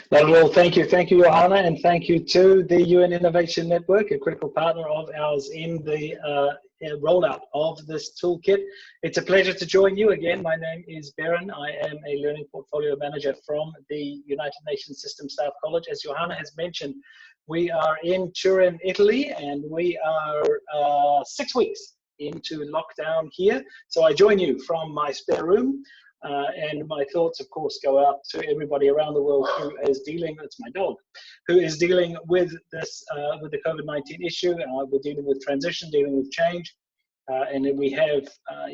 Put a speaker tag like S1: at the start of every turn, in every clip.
S1: Not at all. Thank you. Thank you, Johanna, and thank you to the UN Innovation Network, a critical partner of ours in the rollout of this toolkit. It's a pleasure to join you again. My name is Baron. I am a Learning Portfolio Manager from the United Nations System Staff College. As Johanna has mentioned, we are in Turin, Italy, and we are 6 weeks into lockdown here. So I join you from my spare room. And my thoughts, of course, go out to everybody around the world who is dealing, that's my dog, who is dealing with this, with the COVID-19 issue. We're dealing with transition, dealing with change. And then we have,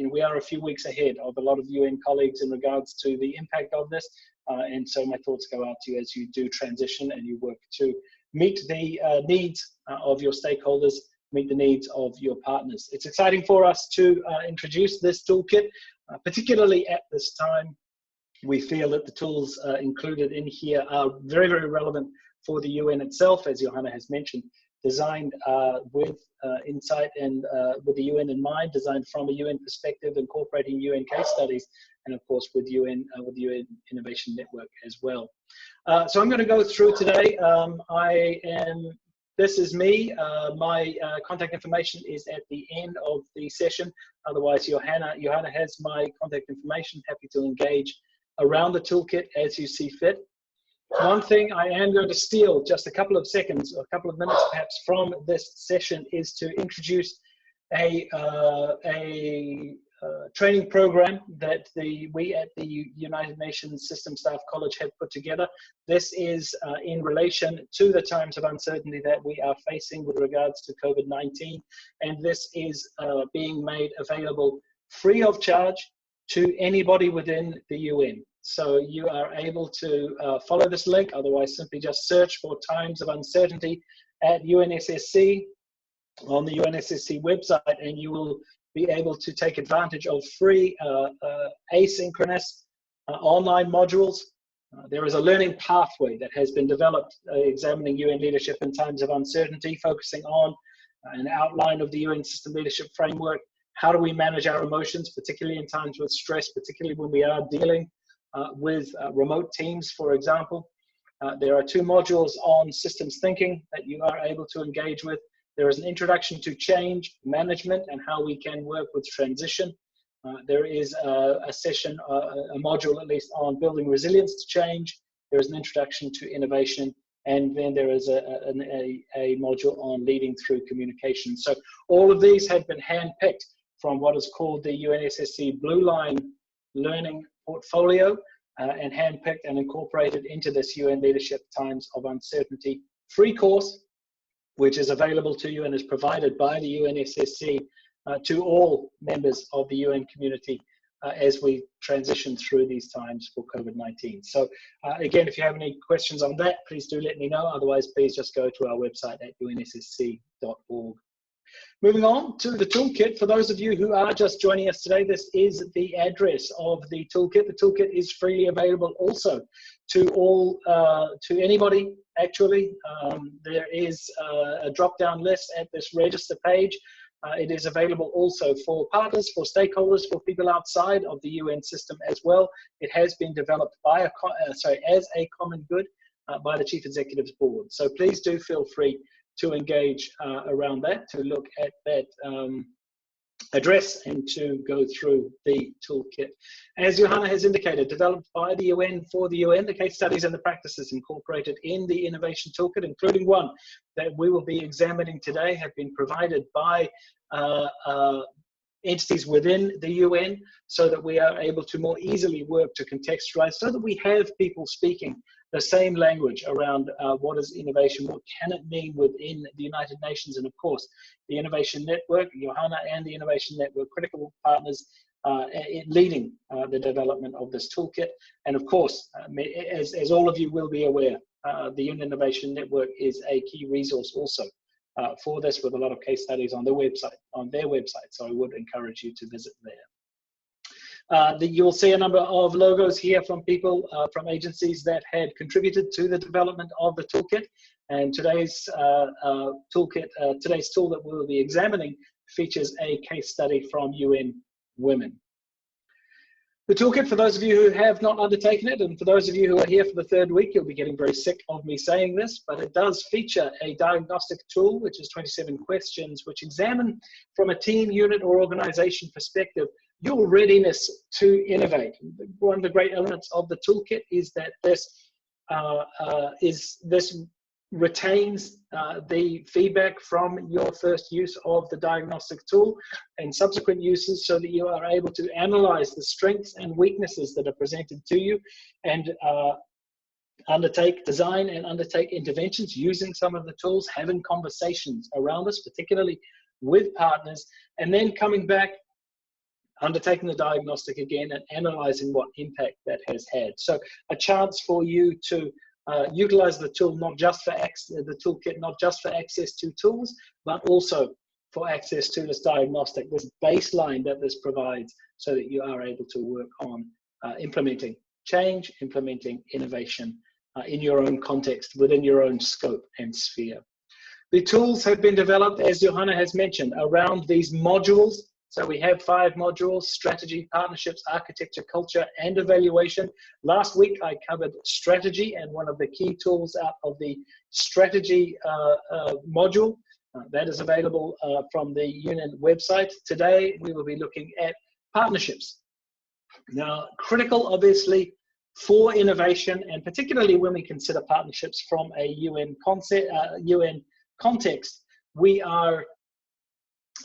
S1: we are a few weeks ahead of a lot of UN colleagues in regards to the impact of this. And so my thoughts go out to you as you do transition and you work to meet the needs of your stakeholders, meet the needs of your partners. It's exciting for us to introduce this toolkit. Particularly at this time, we feel that the tools included in here are very, very relevant for the UN itself, as Johanna has mentioned, designed with insight and with the UN in mind, designed from a UN perspective, incorporating UN case studies, and of course with the UN Innovation Network as well. So I'm going to go through today. This is me. My contact information is at the end of the session. Otherwise, Johanna has my contact information. Happy to engage around the toolkit as you see fit. One thing I am going to steal just a couple of seconds, or a couple of minutes perhaps, from this session is to introduce a training program that we at the United Nations System Staff College have put together. This is in relation to the times of uncertainty that we are facing with regards to COVID-19, and this is being made available free of charge to anybody within the UN. So you are able to follow this link, otherwise simply just search for Times of Uncertainty at UNSSC on the UNSSC website, and you will be able to take advantage of free asynchronous online modules. There is a learning pathway that has been developed examining UN leadership in times of uncertainty, focusing on an outline of the UN system leadership framework. How do we manage our emotions, particularly in times with stress, particularly when we are dealing with remote teams, for example. There are 2 modules on systems thinking that you are able to engage with. There is an introduction to change management and how we can work with transition. There is a session, a module at least, on building resilience to change. There is an introduction to innovation, and then there is a module on leading through communication. So all of these have been handpicked from what is called the UNSSC Blue Line Learning Portfolio, and handpicked and incorporated into this UN Leadership Times of Uncertainty free course, which is available to you and is provided by the UNSSC to all members of the UN community as we transition through these times for COVID-19. So again, if you have any questions on that, please do let me know. Otherwise, please just go to our website at unssc.org. Moving on to the toolkit, for those of you who are just joining us today, this is the address of the toolkit. The toolkit is freely available also to anybody, actually. There is a drop-down list at this register page. It is available also for partners, for stakeholders, for people outside of the UN system as well. It has been developed by as a common good by the Chief Executive's Board. So please do feel free to engage around that, to look at that address and to go through the toolkit. As Johanna has indicated, developed by the UN for the UN, the case studies and the practices incorporated in the innovation toolkit, including one that we will be examining today, have been provided by entities within the UN, so that we are able to more easily work to contextualize, so that we have people speaking the same language around what is innovation, what can it mean within the United Nations, and of course the Innovation Network, Johanna and the Innovation Network, critical partners leading the development of this toolkit. And of course, as all of you will be aware, the UN Innovation Network is a key resource also for this, with a lot of case studies on their website. So I would encourage you to visit there. You'll see a number of logos here from people, from agencies that had contributed to the development of the toolkit. And today's today's tool that we'll be examining features a case study from UN Women. The toolkit, for those of you who have not undertaken it, and for those of you who are here for the third week, you'll be getting very sick of me saying this, but it does feature a diagnostic tool, which is 27 questions, which examine from a team, unit, or organization perspective your readiness to innovate. One of the great elements of the toolkit is that this retains the feedback from your first use of the diagnostic tool and subsequent uses, so that you are able to analyze the strengths and weaknesses that are presented to you and design and undertake interventions using some of the tools, having conversations around this, particularly with partners, and then coming back, undertaking the diagnostic again and analyzing what impact that has had. So a chance for you to utilize the tool, not just for the toolkit, not just for access to tools, but also for access to this diagnostic, this baseline that this provides, so that you are able to work on implementing change, implementing innovation in your own context, within your own scope and sphere. The tools have been developed, as Johanna has mentioned, around these modules. So we have 5 modules: strategy, partnerships, architecture, culture, and evaluation. Last week I covered strategy, and one of the key tools out of the strategy module that is available from the UNIN website. Today we will be looking at partnerships. Now, critical obviously for innovation, and particularly when we consider partnerships from a UN context,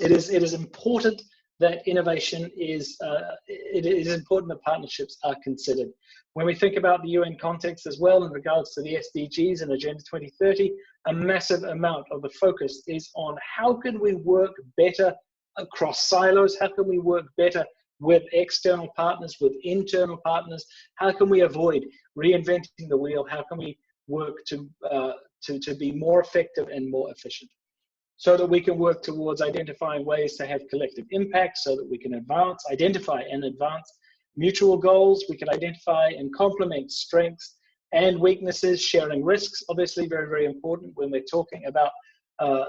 S1: it is important that innovation it is important that partnerships are considered. When we think about the UN context as well, in regards to the SDGs and Agenda 2030, a massive amount of the focus is on how can we work better across silos, how can we work better with external partners, with internal partners, how can we avoid reinventing the wheel, how can we work to be more effective and more efficient, so that we can work towards identifying ways to have collective impact, so that we can identify and advance mutual goals. We can identify and complement strengths and weaknesses, sharing risks, obviously very, very important when we're talking about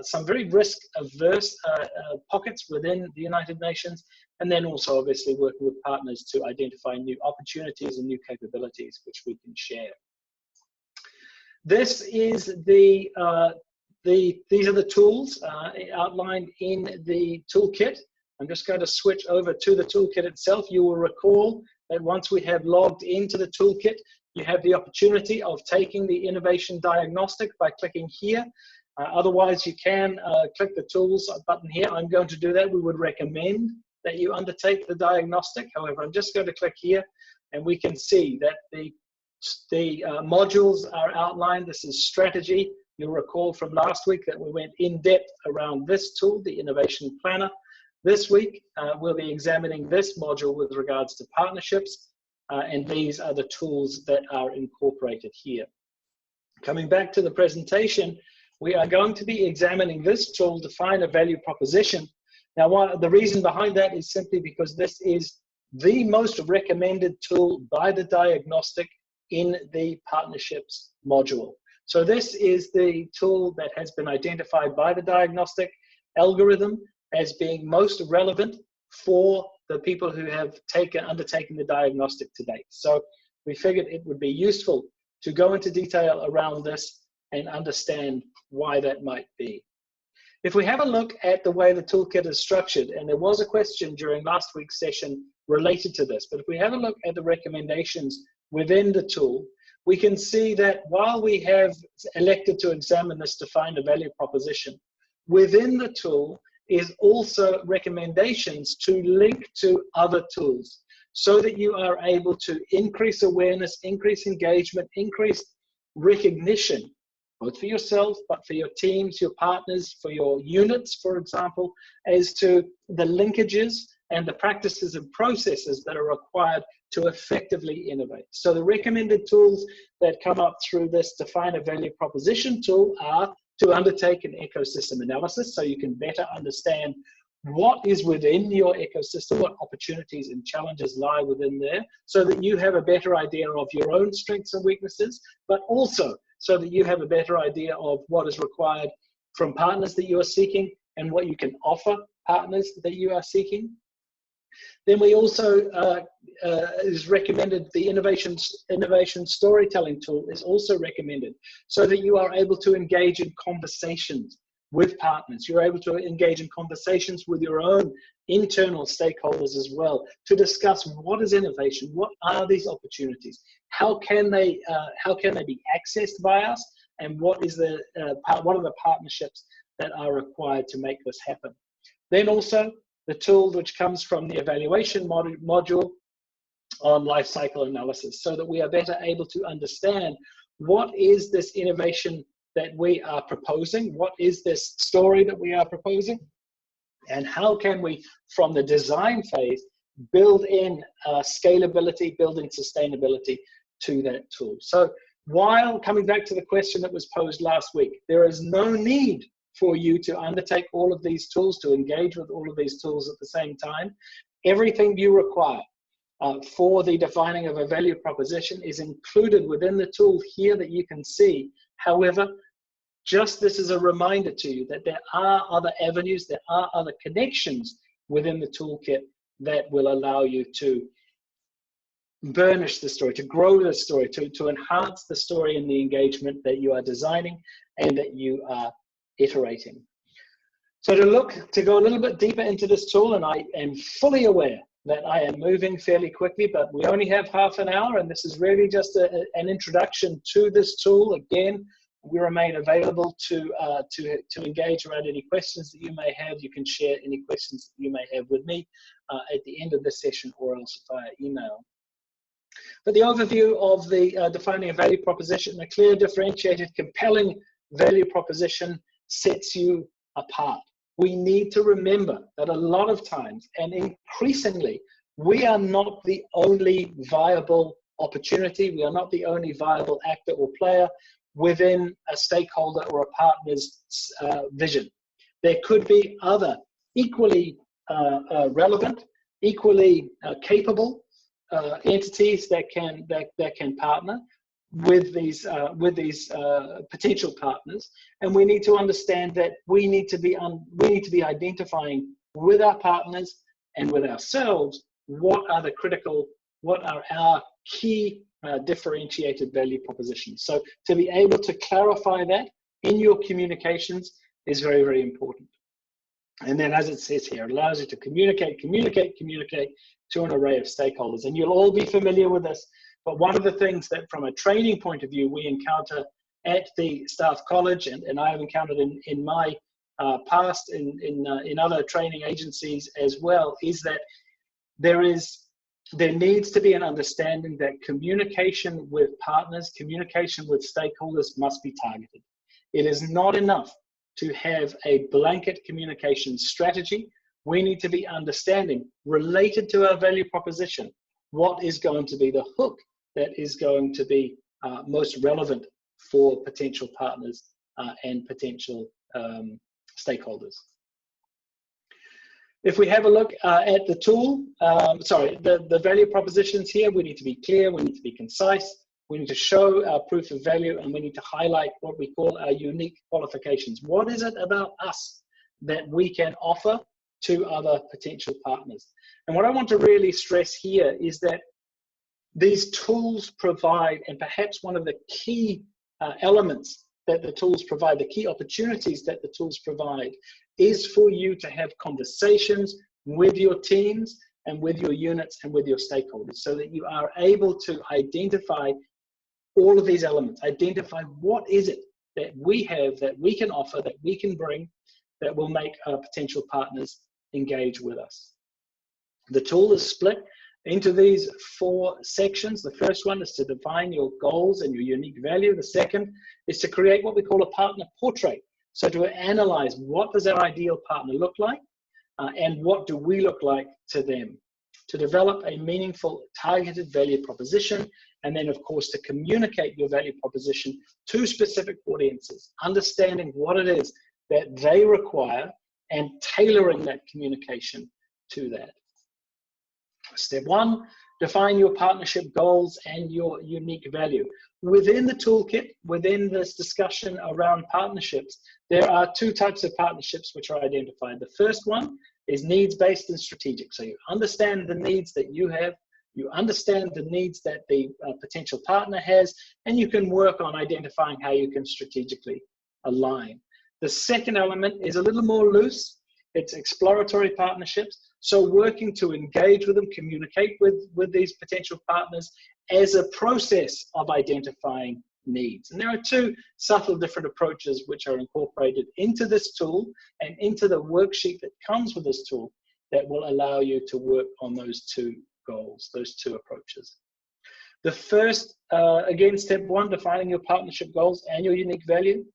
S1: some very risk-averse pockets within the United Nations, and then also obviously working with partners to identify new opportunities and new capabilities which we can share. This is these are the tools outlined in the toolkit. I'm just going to switch over to the toolkit itself. You will recall that once we have logged into the toolkit, you have the opportunity of taking the innovation diagnostic by clicking here. Otherwise, you can click the tools button here. I'm going to do that. We would recommend that you undertake the diagnostic. However, I'm just going to click here, and we can see that the modules are outlined. This is strategy. You'll recall from last week that we went in depth around this tool, the Innovation Planner. This week, we'll be examining this module with regards to partnerships, and these are the tools that are incorporated here. Coming back to the presentation, we are going to be examining this tool, define a value proposition. Now, the reason behind that is simply because this is the most recommended tool by the diagnostic in the partnerships module. So this is the tool that has been identified by the diagnostic algorithm as being most relevant for the people who have undertaken the diagnostic to date. So we figured it would be useful to go into detail around this and understand why that might be. If we have a look at the way the toolkit is structured, and there was a question during last week's session related to this, but if we have a look at the recommendations within the tool, we can see that while we have elected to examine this define a value proposition, within the tool is also recommendations to link to other tools, so that you are able to increase awareness, increase engagement, increase recognition, both for yourself, but for your teams, your partners, for your units, for example, as to the linkages and the practices and processes that are required to effectively innovate. So the recommended tools that come up through this define a value proposition tool are to undertake an ecosystem analysis, so you can better understand what is within your ecosystem, what opportunities and challenges lie within there, so that you have a better idea of your own strengths and weaknesses, but also so that you have a better idea of what is required from partners that you are seeking and what you can offer partners that you are seeking. Then we also is recommended the innovation storytelling tool is also recommended, so that you are able to engage in conversations with partners. You're able to engage in conversations with your own internal stakeholders as well, to discuss what is innovation, what are these opportunities, how can they be accessed by us, and what is the what are the partnerships that are required to make this happen. Then also the tool which comes from the evaluation module on life cycle analysis, so that we are better able to understand what is this innovation that we are proposing, what is this story that we are proposing, and how can we, from the design phase, build in scalability, build in sustainability to that tool. So while coming back to the question that was posed last week, there is no need for you to undertake all of these tools, to engage with all of these tools at the same time. Everything you require for the defining of a value proposition is included within the tool here that you can see. However, just this is a reminder to you that there are other avenues, there are other connections within the toolkit that will allow you to burnish the story, to grow the story, to enhance the story and the engagement that you are designing and that you are iterating. So to go a little bit deeper into this tool, and I am fully aware that I am moving fairly quickly, but we only have half an hour, and this is really just an introduction to this tool. Again, we remain available to engage around any questions that you may have. You can share any questions that you may have with me at the end of this session, or else via email. But the overview of the defining a value proposition, a clear, differentiated, compelling value proposition sets you apart. We need to remember that a lot of times, and increasingly, we are not the only viable opportunity. We are not the only viable actor or player within a stakeholder or a partner's vision. There could be other equally relevant, equally capable entities that can partner with these potential partners, and we need to understand that we need to be identifying with our partners and with ourselves what are our key differentiated value propositions. So to be able to clarify that in your communications is very, very important. And then, as it says here, it allows you to communicate to an array of stakeholders. And you'll all be familiar with this, but one of the things that from a training point of view we encounter at the staff college, and I have encountered in my past in other training agencies as well, is that there needs to be an understanding that communication with partners, communication with stakeholders must be targeted. It is not enough to have a blanket communication strategy. We need to be understanding, related to our value proposition, what is going to be the hook that is going to be most relevant for potential partners and potential stakeholders. If we have a look at the tool, the value propositions here, we need to be clear, we need to be concise, we need to show our proof of value, and we need to highlight what we call our unique qualifications. What is it about us that we can offer to other potential partners? And what I want to really stress here is that these tools provide, and perhaps one of the key elements that the tools provide, the key opportunities that the tools provide, is for you to have conversations with your teams and with your units and with your stakeholders, so that you are able to identify all of these elements, identify what is it that we have, that we can offer, that we can bring, that will make our potential partners engage with us. The tool is split into these 4 sections. The first one is to define your goals and your unique value. The second is to create what we call a partner portrait. So to analyze, what does our ideal partner look like, and what do we look like to them? To develop a meaningful, targeted value proposition, and then of course to communicate your value proposition to specific audiences, understanding what it is that they require and tailoring that communication to that. Step 1 Define your partnership goals and your unique value. Within the toolkit, within this discussion around partnerships, there are two types of partnerships which are identified. The first one is needs-based and strategic. So you understand the needs that you have, you understand the needs that the potential partner has, and you can work on identifying how you can strategically align. The second element is a little more loose. It's exploratory partnerships. So working to engage with them, communicate with these potential partners as a process of identifying needs. And there are two subtle different approaches which are incorporated into this tool and into the worksheet that comes with this tool that will allow you to work on those two goals, those two approaches. The first, again, step one, defining your partnership goals and your unique value.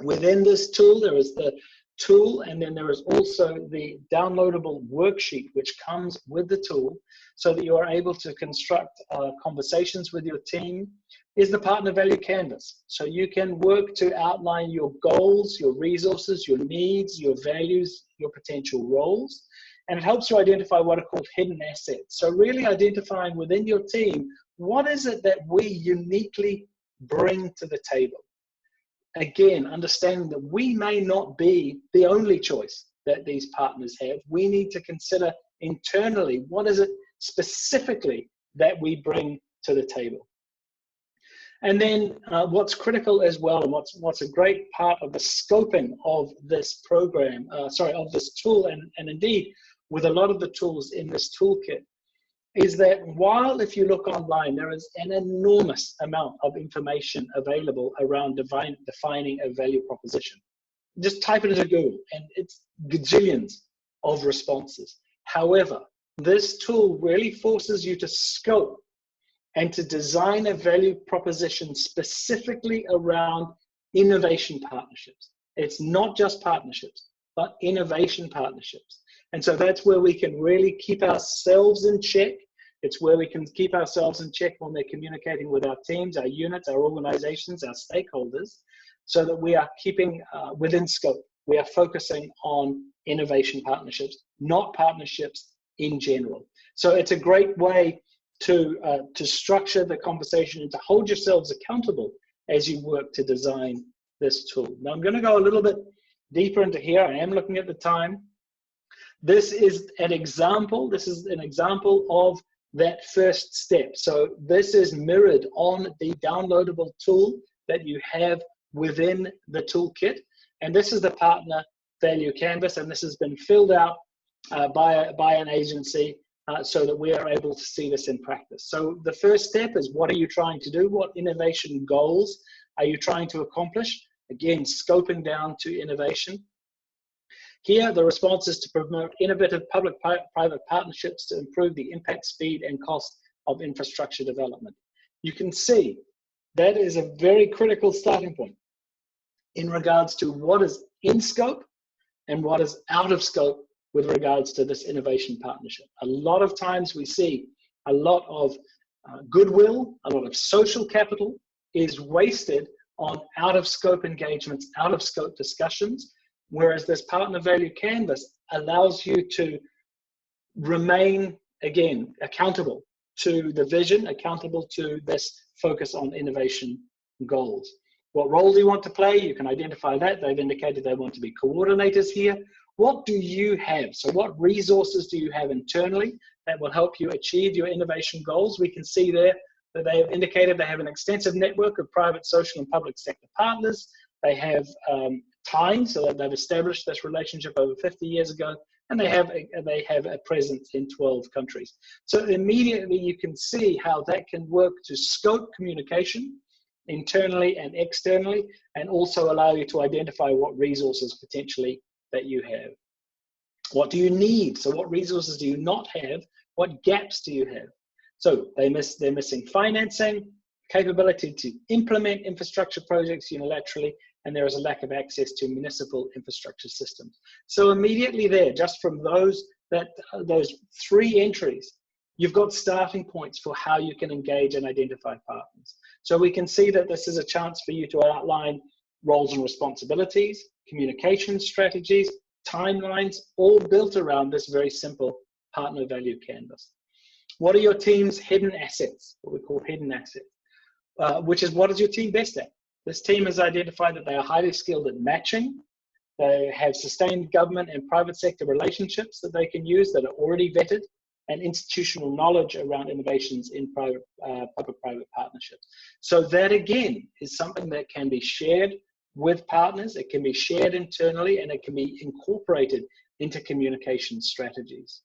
S1: Within this tool, there is the tool, and then there is also the downloadable worksheet which comes with the tool so that you are able to construct conversations with your team, is the partner value canvas. So you can work to outline your goals, your resources, your needs, your values, your potential roles, and it helps you identify what are called hidden assets. So really identifying within your team, what is it that we uniquely bring to the table? Again, understanding that we may not be the only choice that these partners have. We need to consider internally, what is it specifically that we bring to the table? And then what's critical as well, and what's a great part of the scoping of this program, of this tool, and indeed with a lot of the tools in this toolkit, is that while if you look online, there is an enormous amount of information available around defining a value proposition. Just type it into Google and it's gajillions of responses. However, this tool really forces you to scope and to design a value proposition specifically around innovation partnerships. It's not just partnerships, but innovation partnerships. And so that's where we can really keep ourselves in check. It's where we can keep ourselves in check when we're communicating with our teams, our units, our organizations, our stakeholders, so that we are keeping within scope. We are focusing on innovation partnerships, not partnerships in general. So it's a great way to structure the conversation and to hold yourselves accountable as you work to design this tool. Now I'm going to go a little bit deeper into here. I am looking at the time. This is an example. This is an example of that first step. So this is mirrored on the downloadable tool that you have within the toolkit. And this is the partner value canvas. And this has been filled out by an agency so that we are able to see this in practice. So the first step is, what are you trying to do? What innovation goals are you trying to accomplish? Again, scoping down to innovation. Here, the response is to promote innovative public-private partnerships to improve the impact, speed, and cost of infrastructure development. You can see that is a very critical starting point in regards to what is in scope and what is out of scope with regards to this innovation partnership. A lot of times we see a lot of goodwill, a lot of social capital is wasted on out-of-scope engagements, out-of-scope discussions, whereas this partner value canvas allows you to remain, again, accountable to the vision, accountable to this focus on innovation goals. What role do you want to play? You can identify that. They've indicated they want to be coordinators here. What do you have? So what resources do you have internally that will help you achieve your innovation goals? We can see there that they have indicated they have an extensive network of private, social, and public sector partners. They have time, so that they've established this relationship over 50 years ago, and they have a presence in 12 countries. So immediately you can see how that can work to scope communication internally and externally, and also allow you to identify what resources potentially that you have. What do you need? So what resources do you not have? What gaps do you have? So they're missing financing, capability to implement infrastructure projects unilaterally, and there is a lack of access to municipal infrastructure systems. So immediately there, just from those three entries, you've got starting points for how you can engage and identify partners. So we can see that this is a chance for you to outline roles and responsibilities, communication strategies, timelines, all built around this very simple partner value canvas. What are your team's hidden assets, what we call hidden assets, which is what is your team best at? This team has identified that they are highly skilled at matching. They have sustained government and private sector relationships that they can use that are already vetted, and institutional knowledge around innovations in public-private partnerships. So that, again, is something that can be shared with partners, it can be shared internally, and it can be incorporated into communication strategies.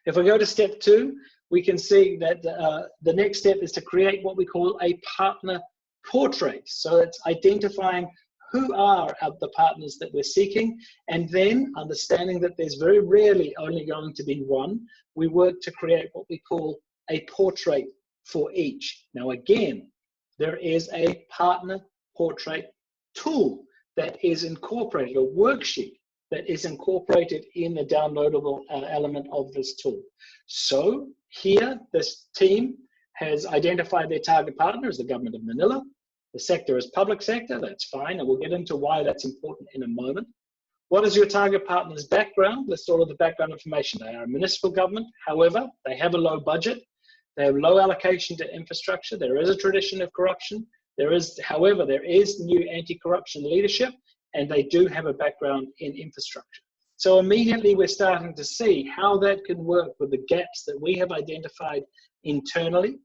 S1: If we go to step 2, we can see that the next step is to create what we call a partner portrait. So it's identifying who are the partners that we're seeking, and then understanding that there's very rarely only going to be one. We work to create what we call a portrait for each. Now again, there is a partner portrait tool that is incorporated, a worksheet that is incorporated in the downloadable element of this tool. So here, this team has identified their target partner as the government of Manila. The sector is public sector, that's fine, and we'll get into why that's important in a moment. What is your target partner's background? List all of the background information. They are a municipal government, however, they have a low budget, they have low allocation to infrastructure, there is a tradition of corruption, however, there is new anti-corruption leadership, and they do have a background in infrastructure. So immediately we're starting to see how that can work with the gaps that we have identified internally.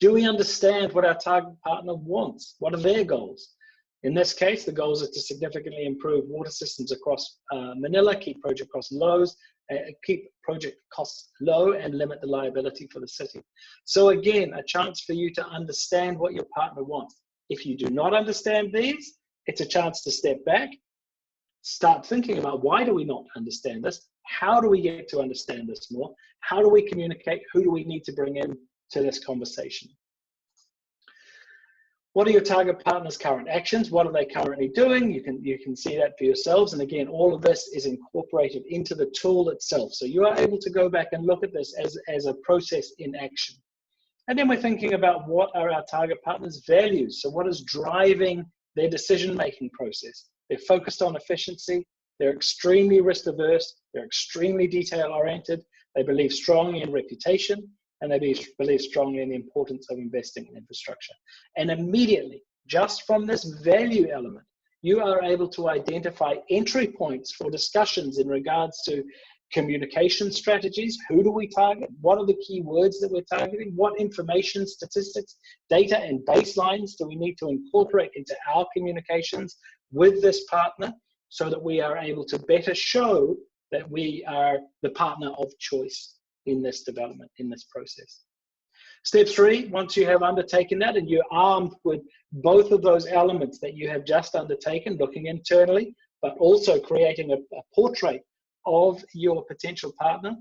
S1: Do we understand what our target partner wants? What are their goals? In this case, the goals are to significantly improve water systems across Manila, keep project costs low, and limit the liability for the city. So again, a chance for you to understand what your partner wants. If you do not understand these, it's a chance to step back, start thinking about why do we not understand this? How do we get to understand this more? How do we communicate? Who do we need to bring in to this conversation? What are your target partner's current actions? What are they currently doing? You can see that for yourselves. And again, all of this is incorporated into the tool itself. So you are able to go back and look at this as a process in action. And then we're thinking about what are our target partner's values? So what is driving their decision-making process? They're focused on efficiency. They're extremely risk-averse. They're extremely detail-oriented. They believe strongly in reputation, and they believe strongly in the importance of investing in infrastructure. And immediately, just from this value element, you are able to identify entry points for discussions in regards to communication strategies. Who do we target? What are the key words that we're targeting? What information, statistics, data, and baselines do we need to incorporate into our communications with this partner so that we are able to better show that we are the partner of choice in this development, in this process. Step 3, once you have undertaken that and you're armed with both of those elements that you have just undertaken, looking internally, but also creating a portrait of your potential partner,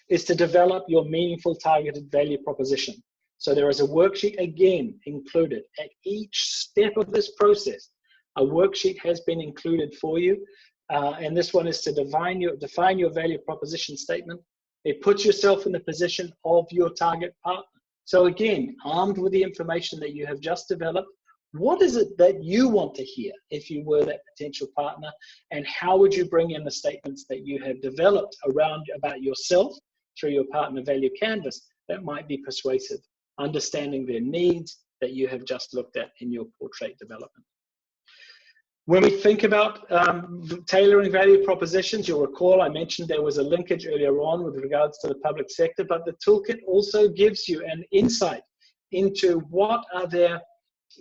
S1: is to develop your meaningful targeted value proposition. So there is a worksheet again included at each step of this process. A worksheet has been included for you, and this one is to define your value proposition statement. It puts yourself in the position of your target partner. So again, armed with the information that you have just developed, what is it that you want to hear if you were that potential partner, and how would you bring in the statements that you have developed about yourself through your partner value canvas that might be persuasive, understanding their needs that you have just looked at in your portrait development. When we think about tailoring value propositions, you'll recall I mentioned there was a linkage earlier on with regards to the public sector, but the toolkit also gives you an insight into what are their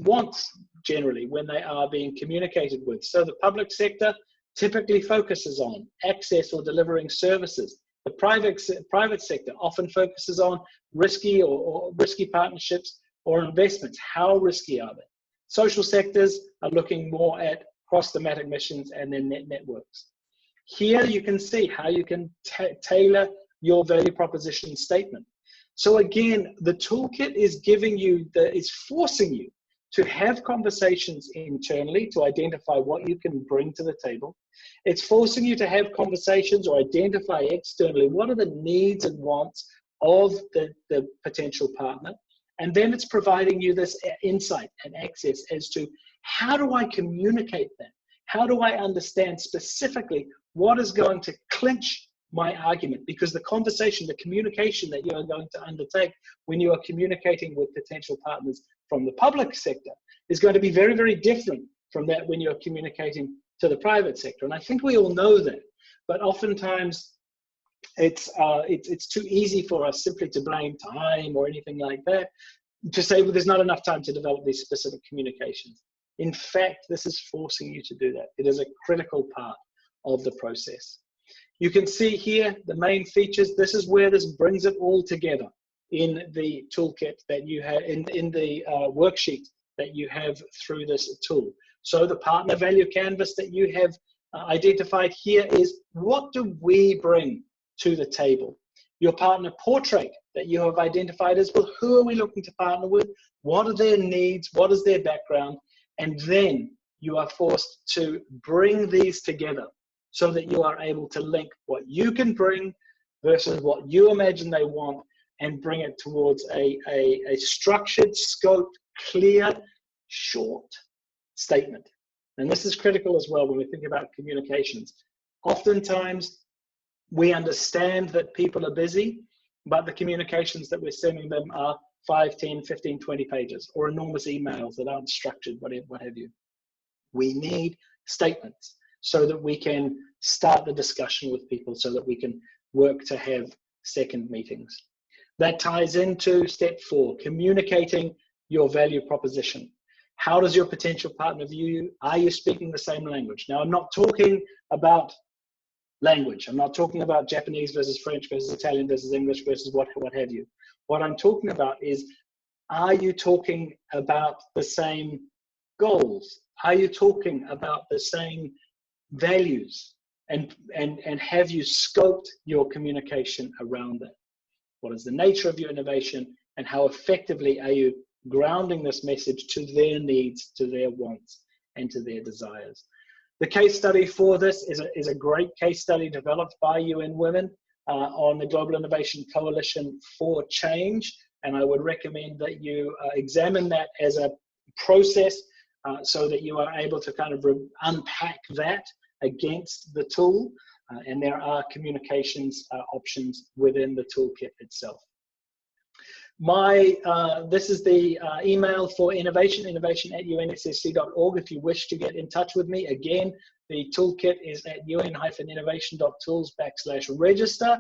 S1: wants generally when they are being communicated with. So the public sector typically focuses on access or delivering services. The private sector often focuses on risky or risky partnerships or investments. How risky are they? Social sectors are looking more at cross-thematic missions and their networks. Here you can see how you can tailor your value proposition statement. So again, the toolkit is forcing you to have conversations internally to identify what you can bring to the table. It's forcing you to have conversations or identify externally what are the needs and wants of the potential partner. And then it's providing you this insight and access as to how do I communicate that? How do I understand specifically what is going to clinch my argument, because the conversation, the communication that you are going to undertake when you are communicating with potential partners from the public sector is going to be very, very different from that when you're communicating to the private sector. And I think we all know that, but oftentimes it's too easy for us simply to blame time or anything like that, to say, well, there's not enough time to develop these specific communications. In fact, this is forcing you to do that. It is a critical part of the process. You can see here the main features. This is where this brings it all together in the toolkit that you have, in the worksheet that you have through this tool. So the partner value canvas that you have identified here is, what do we bring to the table? Your partner portrait that you have identified as, well, who are we looking to partner with? What are their needs? What is their background? And then you are forced to bring these together so that you are able to link what you can bring versus what you imagine they want, and bring it towards a structured, scoped, clear, short statement. And this is critical as well when we think about communications. Oftentimes, we understand that people are busy, but the communications that we're sending them are 5, 10, 15, 20 pages, or enormous emails that aren't structured, what have you. We need statements so that we can start the discussion with people, so that we can work to have second meetings. That ties into step 4, communicating your value proposition. How does your potential partner view you? Are you speaking the same language? Now, I'm not talking about language. I'm not talking about Japanese versus French versus Italian versus English versus what have you. What I'm talking about is, are you talking about the same goals? Are you talking about the same values? And have you scoped your communication around that? What is the nature of your innovation, and how effectively are you grounding this message to their needs, to their wants, and to their desires? The case study for this is a great case study developed by UN Women on the Global Innovation Coalition for Change, and I would recommend that you examine that as a process so that you are able to kind of unpack that against the tool, and there are communications options within the toolkit itself. This is the email for innovation@unssc.org if you wish to get in touch with me. Again, the toolkit is at un-innovation.tools/register.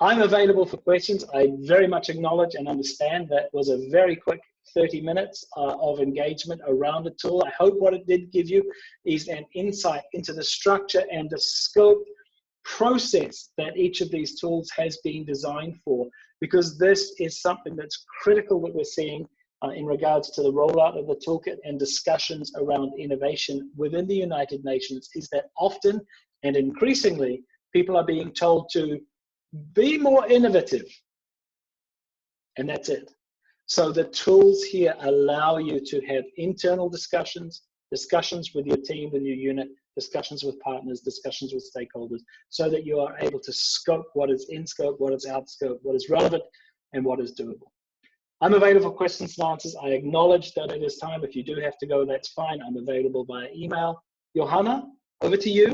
S1: I'm available for questions. I very much acknowledge and understand that was a very quick 30 minutes of engagement around the tool. I hope what it did give you is an insight into the structure and the scope process that each of these tools has been designed for, because this is something that's critical that we're seeing in regards to the rollout of the toolkit and discussions around innovation within the United Nations, is that often and increasingly people are being told to be more innovative, and that's it. So the tools here allow you to have internal discussions with your team, with your unit, discussions with partners, discussions with stakeholders, so that you are able to scope what is in scope, what is out scope, what is relevant, and what is doable. I'm available for questions and answers. I acknowledge that it is time. If you do have to go, that's fine. I'm available via email. Johanna, over to you.